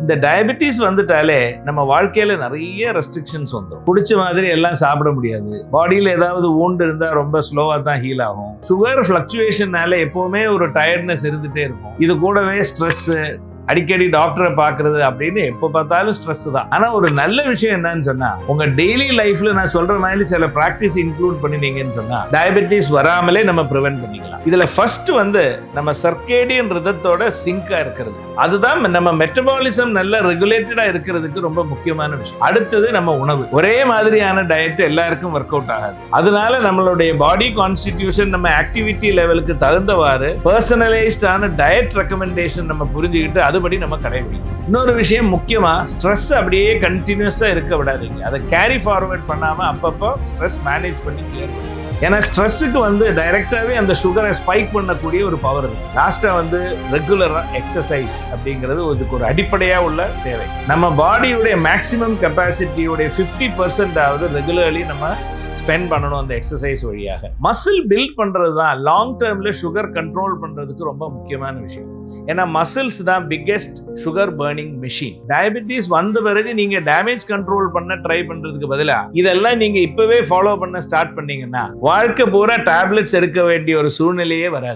இந்த டயபெட்டிஸ் வந்துட்டாலே நம்ம வாழ்க்கையில நிறைய ரெஸ்ட்ரிக்ஷன்ஸ் வந்துடும். பிடிச்ச மாதிரி எல்லாம் சாப்பிட முடியாது. பாடியில ஏதாவது ஊண்டு இருந்தா ரொம்ப ஸ்லோவா தான் ஹீல் ஆகும். சுகர் பிளக்சுவேஷன்னால எப்பவுமே ஒரு டயர்ட்னஸ் இருந்துட்டே இருக்கும். இது கூடவே ஸ்ட்ரெஸ், அடிக்கடி டாக்டரை பாக்குறது அப்படின்னு எப்ப பார்த்தாலும் ஸ்ட்ரெஸ் தான். ஆனா ஒரு நல்ல விஷயம் என்னன்னு சொன்னா, உங்க டெய்லி லைஃப்ல நான் சொல்ற மாதிரி சில பிராக்டிஸ் இன்க்ளூட் பண்ணினீங்கன்னு சொன்னா டயபெட்டிஸ் வராமலே நம்ம ப்ரிவென்ட் பண்ணிக்கலாம். இதுல ஃபர்ஸ்ட் நம்ம சர்க்கேடியன் ரிதத்தோட சிங்கா இருக்கிறது, அதுதான் நம்ம மெட்டபாலிசம் நல்ல ரெகுலேட்டடா இருக்கிறதுக்கு ரொம்ப முக்கியமான விஷயம். அடுத்தது நம்ம உணவு. ஒரே மாதிரியான டயட் எல்லாருக்கும் ஒர்க் அவுட் ஆகாது. அதனால நம்மளுடைய பாடி கான்ஸ்டிடியூஷன், நம்ம ஆக்டிவிட்டி லெவலுக்கு தகுந்தவாறு பர்சனலைஸ்டான டயட் ரெக்கமெண்டேஷன் நம்ம புரிஞ்சுக்கிட்டு அதுபடி நம்ம கடைபிடிக்கணும். இன்னொரு விஷயம் முக்கியமா, ஸ்ட்ரெஸ் அப்படியே கண்டினியூஸா இருக்க விடாதீங்க. அதை கேரி ஃபார்வர்ட் பண்ணாம அப்பப்போ ஸ்ட்ரெஸ் மேனேஜ் பண்ணி கிளியர் பண்ணுங்க. ஏன்னா ஸ்ட்ரெஸ்ஸுக்கு டைரக்டாவே அந்த சுகரை ஸ்பைக் பண்ணக்கூடிய ஒரு பவர் இருக்கு. லாஸ்டா ரெகுலரா எக்ஸசைஸ் அப்படிங்கிறது இதுக்கு ஒரு அடிப்படையா உள்ள தேவை. நம்ம பாடியுடைய மேக்சிமம் கெப்பாசிட்டியுடைய 50% ரெகுலர்லி நம்ம ஸ்பெண்ட் பண்ணணும் அந்த எக்ஸசைஸ் வழியாக. மசில் பில்ட் பண்றது தான் லாங் டேர்ம்ல சுகர் கண்ட்ரோல் பண்றதுக்கு ரொம்ப முக்கியமான விஷயம். ஏன்னா மசில்ஸ் தான் biggest sugar burning machine. Diabetes வந்த பிறகு நீங்க டேமேஜ் கண்ட்ரோல் பண்ண ட்ரை பண்றதுக்கு பதிலா இதெல்லாம் நீங்க இப்பவே ஃபாலோ பண்ண ஸ்டார்ட் பண்ணீங்கன்னா வாழ்க்கை பூரா டேப்லெட்ஸ் எடுக்க வேண்டிய ஒரு சூழ்நிலையே வராது.